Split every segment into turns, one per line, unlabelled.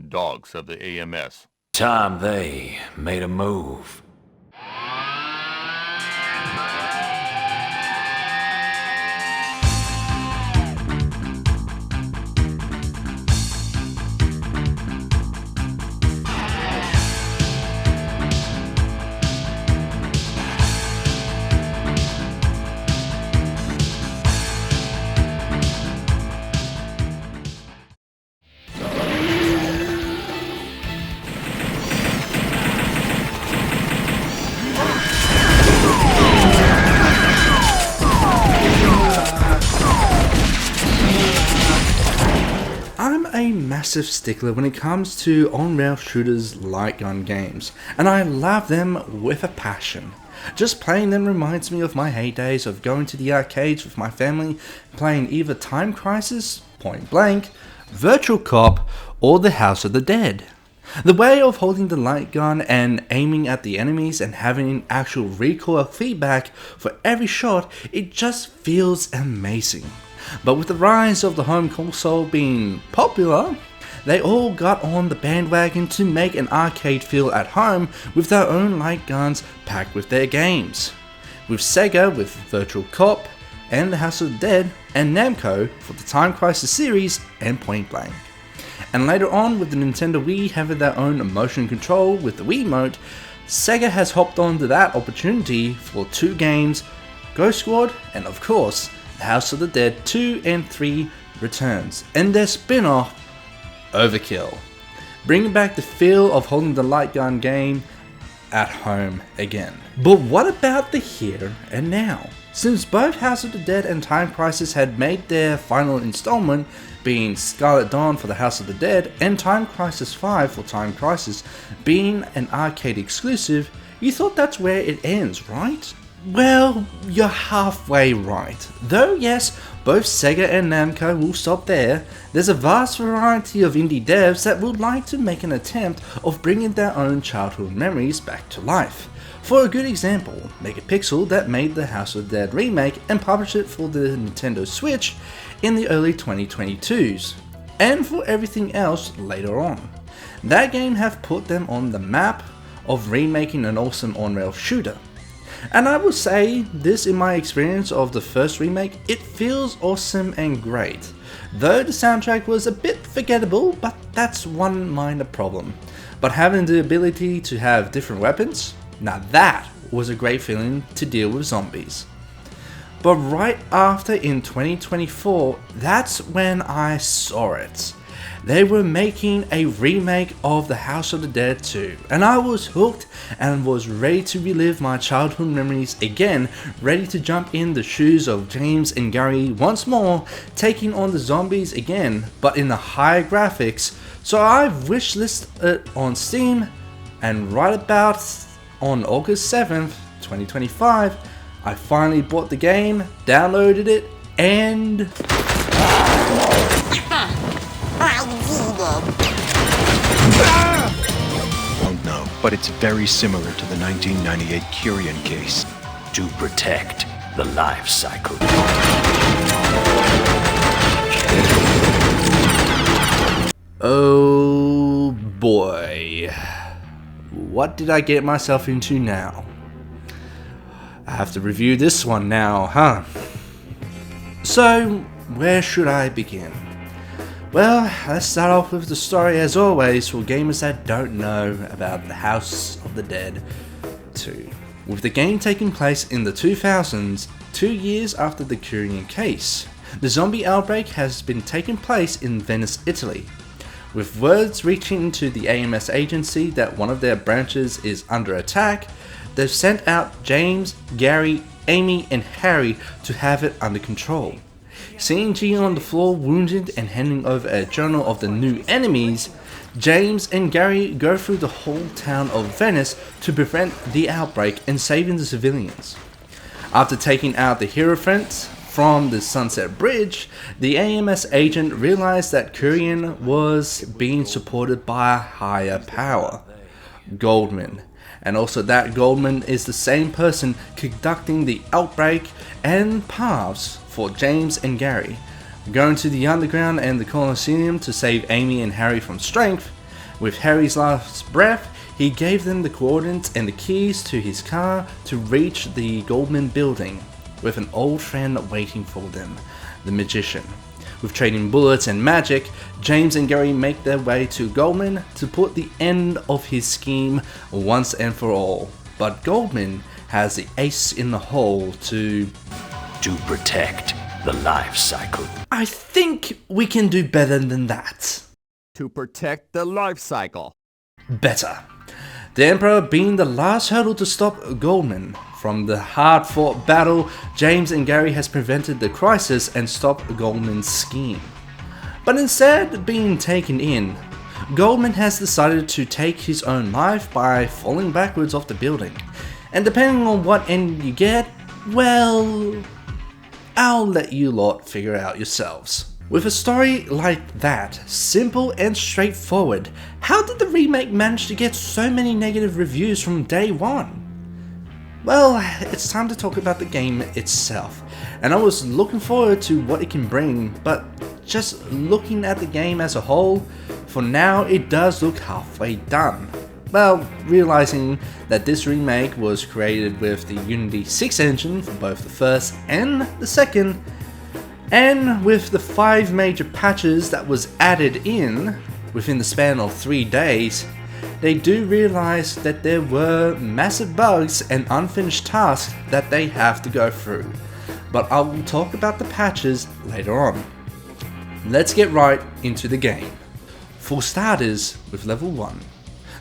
good dogs of the AMS.
Time they made a move.
I'm a massive stickler when it comes to on-rail shooters light gun games, and I love them with a passion. Just playing them reminds me of my heydays of going to the arcades with my family, playing either Time Crisis, Point Blank, Virtual Cop, or the House of the Dead. The way of holding the light gun and aiming at the enemies and having actual recoil feedback for every shot, it just feels amazing. But with the rise of the home console being popular, they all got on the bandwagon to make an arcade feel at home with their own light guns packed with their games. With Sega with Virtual Cop and the House of the Dead, and Namco for the Time Crisis series and Point Blank. And later on with the Nintendo Wii having their own motion control with the Wiimote, Sega has hopped onto that opportunity for two games, Ghost Squad and of course the House of the Dead 2 and 3 returns, and their spin-off, Overkill, bringing back the feel of holding the light gun game at home again. But what about the here and now? Since both House of the Dead and Time Crisis had made their final installment, being Scarlet Dawn for the House of the Dead and Time Crisis 5 for Time Crisis being an arcade exclusive, you thought that's where it ends, right? Well, you're halfway right. Though yes, both Sega and Namco will stop there, there's a vast variety of indie devs that would like to make an attempt of bringing their own childhood memories back to life. For a good example, Megapixel that made the House of the Dead remake and published it for the Nintendo Switch in the early 2022s, and for everything else later on. That game have put them on the map of remaking an awesome on-rail shooter. And I will say this in my experience of the first remake, it feels awesome and great. Though the soundtrack was a bit forgettable, but that's one minor problem. But having the ability to have different weapons, now that was a great feeling to deal with zombies. But right after in 2024, that's when I saw it. They were making a remake of the House of the Dead 2, and I was hooked and was ready to relive my childhood memories again, ready to jump in the shoes of James and Gary once more, taking on the zombies again, but in the higher graphics. So I wishlisted it on Steam, and right about on August 7th, 2025, I finally bought the game, downloaded it, and
Don't know, but it's very similar to the 1998 Curian case.
To protect the life cycle.
oh boy, what did I get myself into now? I have to review this one now, huh? So, where should I begin? Well, let's start off with the story as always for gamers that don't know about the House of the Dead 2. With the game taking place in the 2000s, 2 years after the Curian case, the zombie outbreak has been taking place in Venice, Italy. With words reaching to the AMS agency that one of their branches is under attack, they've sent out James, Gary, Amy and Harry to have it under control. Seeing G on the floor wounded and handing over a journal of the new enemies, James and Gary go through the whole town of Venice to prevent the outbreak and saving the civilians. After taking out the Hierophant from the Sunset Bridge, the AMS agent realized that Curian was being supported by a higher power, Goldman. And also that Goldman is the same person conducting the outbreak and paths for James and Gary, going to the underground and the Colosseum to save Amy and Harry from strength, With Harry's last breath, he gave them the coordinates and the keys to his car to reach the Goldman building, with an old friend waiting for them, the magician. With trading bullets and magic, James and Gary make their way to Goldman to put the end of his scheme once and for all. But Goldman has the ace in the hole to
protect the life cycle.
I think we can do better than that.
To protect the life cycle.
Better. The Emperor being the last hurdle to stop Goldman. From the hard-fought battle, James and Gary has prevented the crisis and stopped Goldman's scheme. But instead of being taken in, Goldman has decided to take his own life by falling backwards off the building. And depending on what end you get, well, I'll let you lot figure out yourselves. With a story like that, simple and straightforward, how did the remake manage to get so many negative reviews from day one? Well, it's time to talk about the game itself, and I was looking forward to what it can bring, but just looking at the game as a whole, for now it does look halfway done. Well, realizing that this remake was created with the Unity 6 engine for both the first and the second, and with the 5 major patches that was added in within the span of 3 days, they do realize that there were massive bugs and unfinished tasks that they have to go through. But I will talk about the patches later on. Let's get right into the game. For starters, with level 1.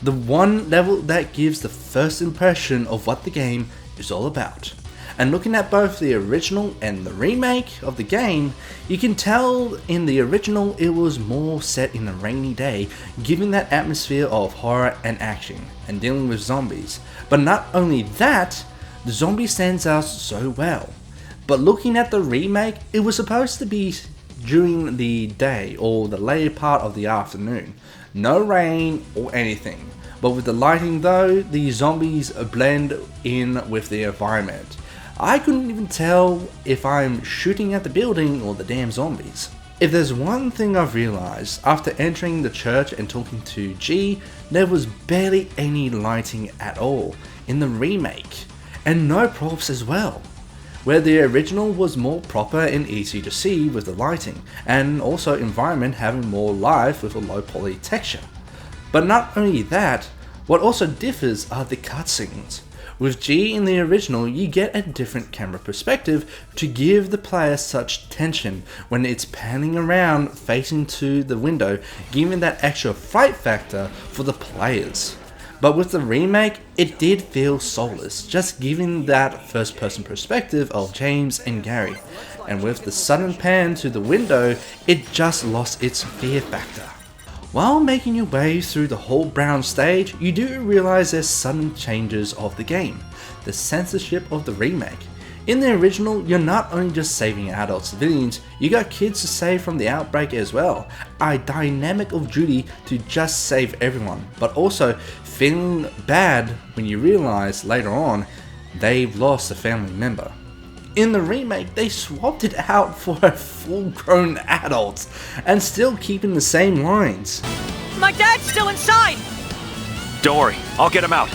The one level that gives the first impression of what the game is all about. And looking at both the original and the remake of the game, you can tell in the original it was more set in a rainy day, giving that atmosphere of horror and action, and dealing with zombies. But not only that, the zombie stands out so well. But looking at the remake, it was supposed to be during the day or the later part of the afternoon. No rain or anything. But with the lighting though, the zombies blend in with the environment. I couldn't even tell if I'm shooting at the building or the damn zombies. If there's one thing I've realized after entering the church and talking to G, there was barely any lighting at all in the remake, and no props as well. Where the original was more proper and easy to see with the lighting, and also environment having more life with a low poly texture. But not only that, what also differs are the cutscenes. With G in the original, you get a different camera perspective to give the player such tension when it's panning around facing to the window, giving that extra fright factor for the players. But with the remake, it did feel soulless, just giving that first person perspective of James and Gary. And with the sudden pan to the window, it just lost its fear factor. While making your way through the whole brown stage, you do realize there's sudden changes of the game, the censorship of the remake. In the original, you're not only just saving adult civilians, you got kids to save from the outbreak as well. A dynamic of duty to just save everyone, but also feeling bad when you realize later on they've lost a family member. In the remake, they swapped it out for a full-grown adult, and still keeping the same lines.
My dad's still inside!
Don't worry, I'll get him out.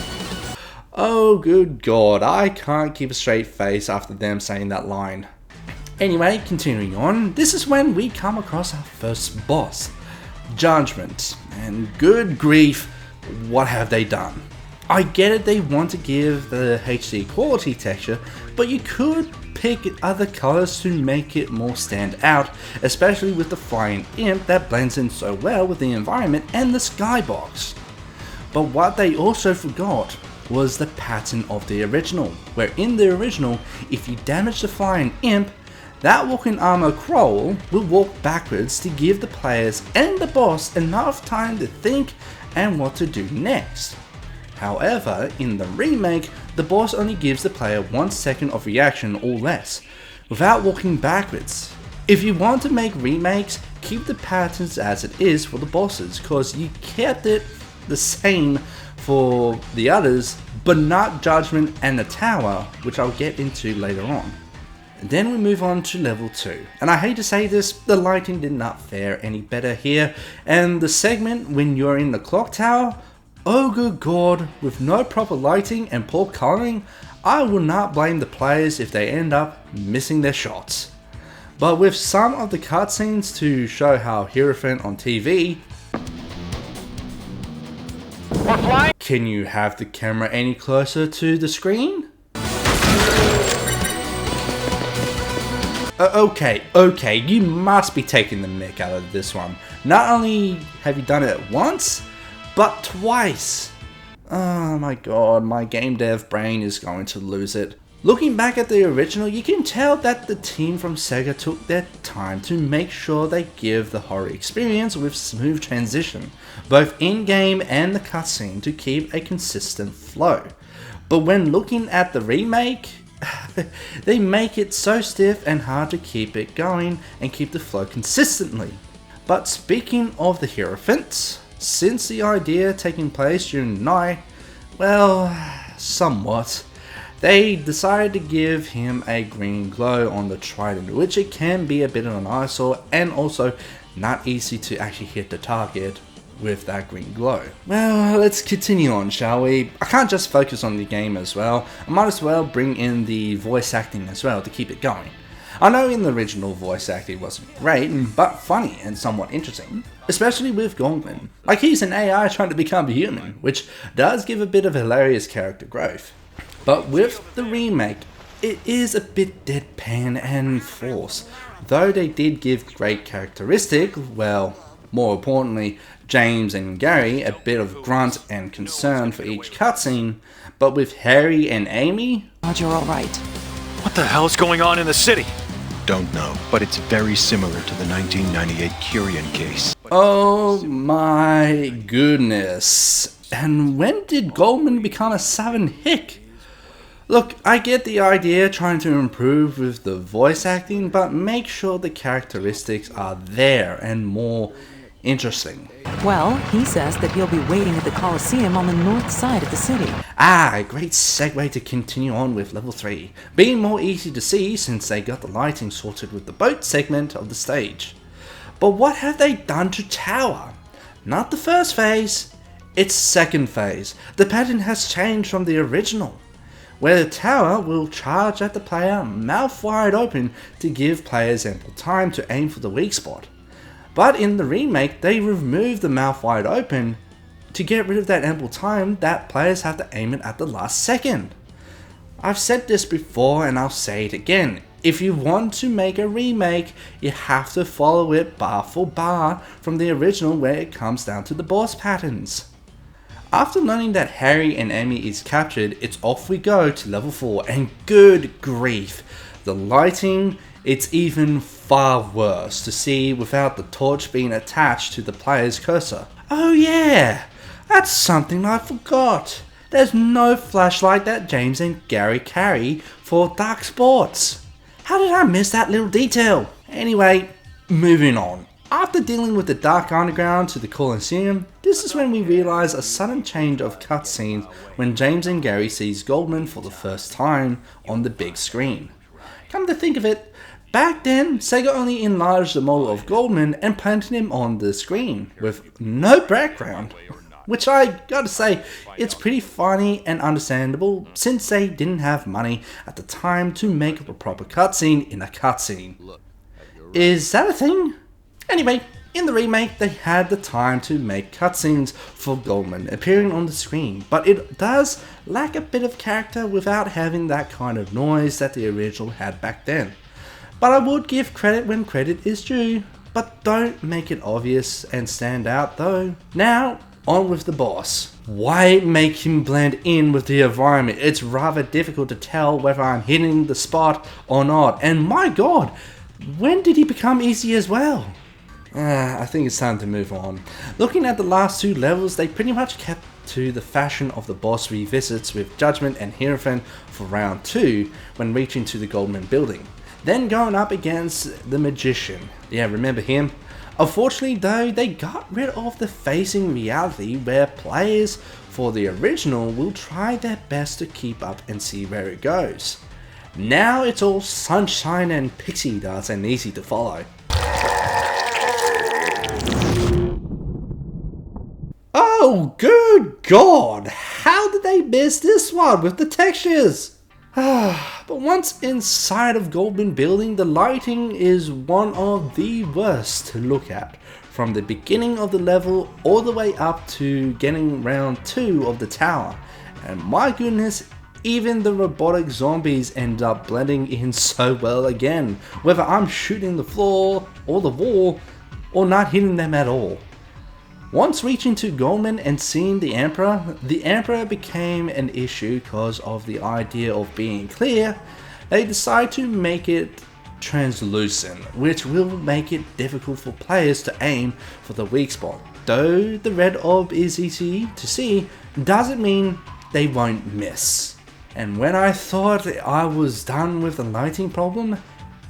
Oh good god, I can't keep a straight face after them saying that line. Anyway, continuing on, this is when we come across our first boss, Judgment, and good grief, what have they done? I get it, they want to give the HD quality texture, but you could pick other colors to make it more stand out, especially with the flying imp that blends in so well with the environment and the skybox. But what they also forgot was the pattern of the original, where in the original, if you damage the flying imp, that walking armor Kroll will walk backwards to give the players and the boss enough time to think and what to do next. However, in the remake, the boss only gives the player 1 second of reaction or less, without walking backwards. If you want to make remakes, keep the patterns as it is for the bosses, cause you kept it the same for the others, but not Judgment and the Tower, which I'll get into later on. Then we move on to level 2, and I hate to say this, the lighting did not fare any better here, and the segment when you're in the clock tower, oh good god, with no proper lighting and poor colouring, I will not blame the players if they end up missing their shots. But with some of the cutscenes to show how Hierophant on TV, can you have the camera any closer to the screen? Okay, you must be taking the mick out of this one. Not only have you done it once, but twice. Oh my god, my game dev brain is going to lose it. Looking back at the original, you can tell that the team from Sega took their time to make sure they give the horror experience with smooth transition, both in-game and the cutscene, to keep a consistent flow. But when looking at the remake, they make it so stiff and hard to keep it going and keep the flow consistently. But speaking of the Hierophants, since the idea taking place during the night, well, somewhat, they decided to give him a green glow on the trident, which it can be a bit of an eyesore and also not easy to actually hit the target with that green glow. Well, let's continue on, shall we? I can't just focus on the game as well, I might as well bring in the voice acting as well to keep it going. I know in the original voice acting wasn't great, but funny and somewhat interesting, especially with Goldman. Like he's an AI trying to become human, which does give a bit of hilarious character growth. But with the remake, it is a bit deadpan and forced, though they did give great characteristic, well, more importantly, James and Gary a bit of grunt and concern for each cutscene, but with Harry and Amy,
God, you're alright.
What the hell's going on in the city?
Don't know, but it's very similar to the 1998 Curian case.
oh my goodness. And when did Goldman become a Southern hick? Look, I get the idea trying to improve with the voice acting, but make sure the characteristics are there and more interesting.
Well, he says that he'll be waiting at the Coliseum on the north side of the city.
Ah, great segue to continue on with level 3, being more easy to see since they got the lighting sorted with the boat segment of the stage. But what have they done to Tower? Not the first phase, it's second phase. The pattern has changed from the original, where the tower will charge at the player mouth wide open to give players ample time to aim for the weak spot. But in the remake, they removed the mouth wide open to get rid of that ample time that players have to aim it at the last second. I've said this before and I'll say it again. If you want to make a remake, you have to follow it bar for bar from the original where it comes down to the boss patterns. After learning that Harry and Amy is captured, it's off we go to level 4, and good grief, the lighting, it's even far worse to see without the torch being attached to the player's cursor. Oh yeah, that's something I forgot. There's no flashlight that James and Gary carry for dark sports. How did I miss that little detail? Anyway, moving on. After dealing with the Dark Underground to the Coliseum, this is when we realise a sudden change of cutscenes when James and Gary sees Goldman for the first time on the big screen. Come to think of it, back then Sega only enlarged the model of Goldman and planted him on the screen with no background. Which I gotta say, it's pretty funny and understandable since they didn't have money at the time to make a proper cutscene in a cutscene. Is that a thing? Anyway, in the remake they had the time to make cutscenes for Goldman appearing on the screen, but it does lack a bit of character without having that kind of noise that the original had back then. But I would give credit when credit is due, but don't make it obvious and stand out though. Now, on with the boss. Why make him blend in with the environment? It's rather difficult to tell whether I'm hitting the spot or not, and my god, when did he become easy as well? I think it's time to move on. Looking at the last two levels, they pretty much kept to the fashion of the boss revisits with Judgment and Hierophant for round 2 when reaching to the Goldman building. Then going up against the Magician. Yeah, remember him? Unfortunately though, they got rid of the facing reality where players for the original will try their best to keep up and see where it goes. Now it's all sunshine and pixie dust and easy to follow. Oh, good God! How did they miss this one with the textures? But once inside of Goldman Building, the lighting is one of the worst to look at. From the beginning of the level all the way up to getting round 2 of the tower. And my goodness, even the robotic zombies end up blending in so well again, whether I'm shooting the floor or the wall or not hitting them at all. Once reaching to Goldman and seeing the Emperor became an issue because of the idea of being clear. They decide to make it translucent, which will make it difficult for players to aim for the weak spot. Though the red orb is easy to see, doesn't mean they won't miss. And when I thought I was done with the lighting problem,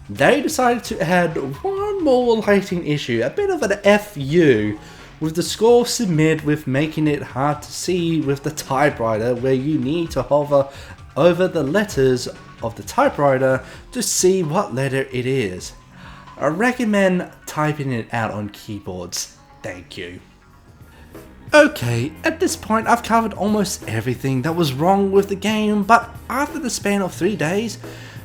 they decided to add one more lighting issue, a bit of an FU, with the score submit with making it hard to see with the typewriter, where you need to hover over the letters of the typewriter to see what letter it is. I recommend typing it out on keyboards. Thank you. Okay, at this point I've covered almost everything that was wrong with the game, but after the span of 3 days,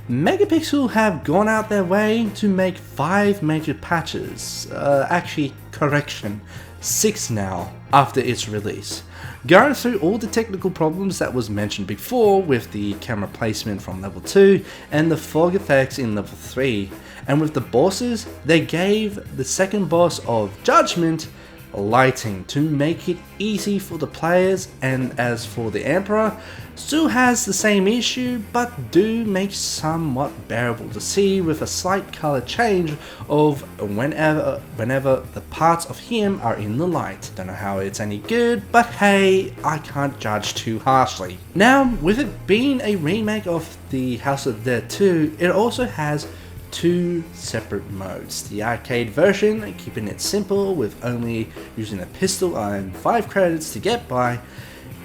Megapixel have gone out their way to make 5 major patches. Actually, correction, 6 now after its release. Going through all the technical problems that was mentioned before with the camera placement from level 2 and the fog effects in level 3. And with the bosses, they gave the second boss of Judgment lighting to make it easy for the players, and as for the Emperor, still has the same issue but do make somewhat bearable to see with a slight color change of whenever the parts of him are in the light. Don't know how it's any good, but hey, I can't judge too harshly. Now, with it being a remake of the House of the Dead 2, it also has 2 separate modes. The arcade version, keeping it simple with only using a pistol and 5 credits to get by,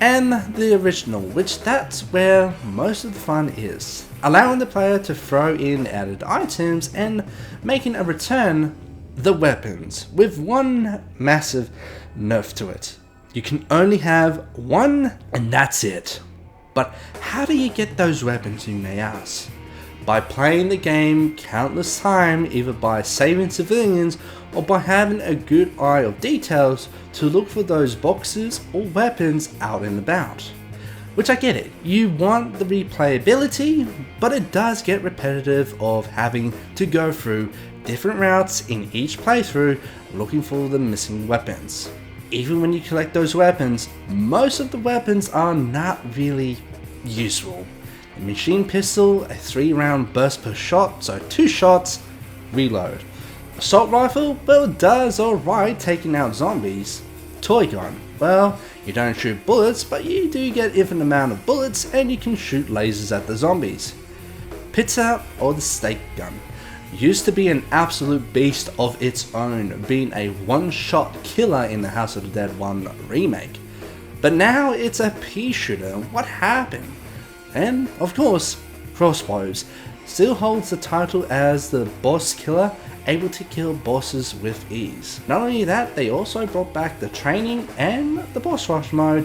and the original, which that's where most of the fun is, allowing the player to throw in added items and making a return the weapons, with one massive nerf to it. You can only have one and that's it. But how do you get those weapons, you may ask? By playing the game countless times, either by saving civilians or by having a good eye of details to look for those boxes or weapons out and about. Which I get it, you want the replayability, but it does get repetitive of having to go through different routes in each playthrough looking for the missing weapons. Even when you collect those weapons, most of the weapons are not really useful. A machine pistol, a 3-round burst per shot, so 2 shots, reload. Assault rifle, well, it does alright taking out zombies. Toy gun, well, you don't shoot bullets, but you do get infinite amount of bullets and you can shoot lasers at the zombies. Pizza or the steak gun used to be an absolute beast of its own, being a one-shot killer in the House of the Dead 1 remake. But now it's a pea shooter. What happened? And, of course, crossbows still holds the title as the boss killer, able to kill bosses with ease. Not only that, they also brought back the training and the boss rush mode,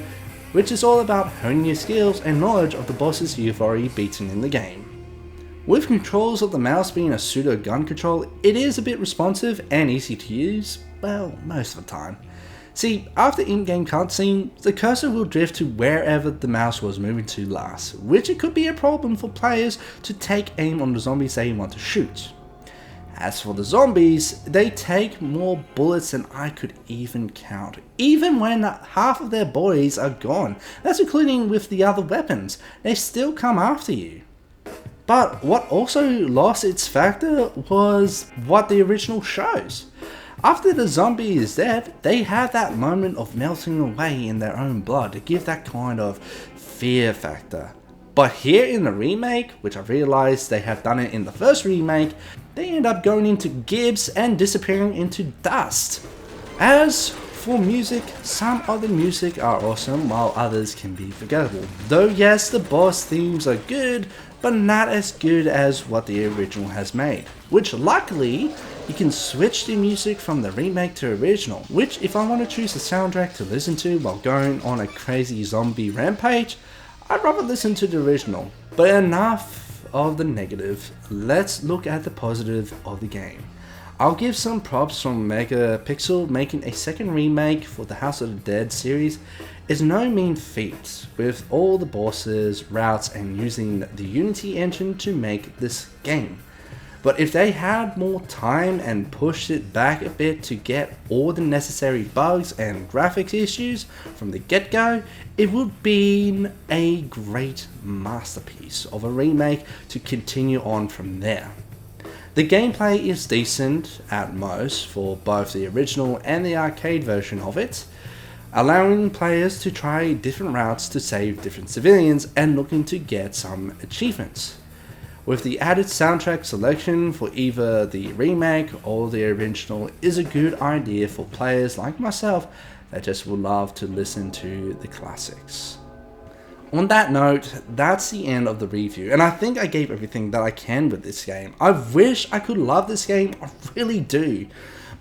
which is all about honing your skills and knowledge of the bosses you've already beaten in the game. With controls of the mouse being a pseudo gun control, it is a bit responsive and easy to use, well, most of the time. See, after in-game cutscene, the cursor will drift to wherever the mouse was moving to last, which it could be a problem for players to take aim on the zombies they want to shoot. As for the zombies, they take more bullets than I could even count, even when half of their bodies are gone. That's including with the other weapons, they still come after you. But what also lost its factor was what the original shows. After the zombie is dead, they have that moment of melting away in their own blood to give that kind of fear factor. But here in the remake, which I realized they have done it in the first remake, they end up going into gibs and disappearing into dust. As For music, some of the music are awesome while others can be forgettable. Though yes, the boss themes are good, but not as good as what the original has made. Which luckily, you can switch the music from the remake to original, which if I want to choose a soundtrack to listen to while going on a crazy zombie rampage, I'd rather listen to the original. But enough of the negative, let's look at the positive of the game. I'll give some props from Megapixel. Making a second remake for the House of the Dead series is no mean feat, with all the bosses, routes, and using the Unity engine to make this game. But if they had more time and pushed it back a bit to get all the necessary bugs and graphics issues from the get-go, it would be a great masterpiece of a remake to continue on from there. The gameplay is decent at most for both the original and the arcade version of it, allowing players to try different routes to save different civilians and looking to get some achievements. With the added soundtrack selection for either the remake or the original is a good idea for players like myself that just would love to listen to the classics. On that note, that's the end of the review, and I think I gave everything that I can with this game. I wish I could love this game, I really do.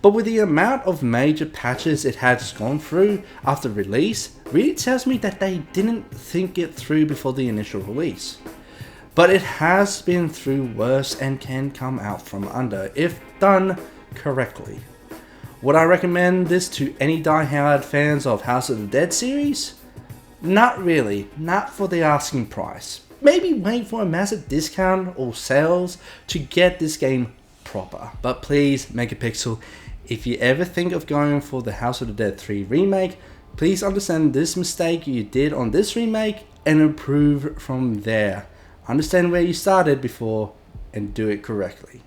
But with the amount of major patches it has gone through after release, really tells me that they didn't think it through before the initial release. But it has been through worse and can come out from under if done correctly. Would I recommend this to any die-hard fans of House of the Dead series? Not really, not for the asking price. Maybe wait for a massive discount or sales to get this game proper. But please, Megapixel, if you ever think of going for the House of the Dead 3 remake, please understand this mistake you did on this remake and improve from there. Understand where you started before and do it correctly.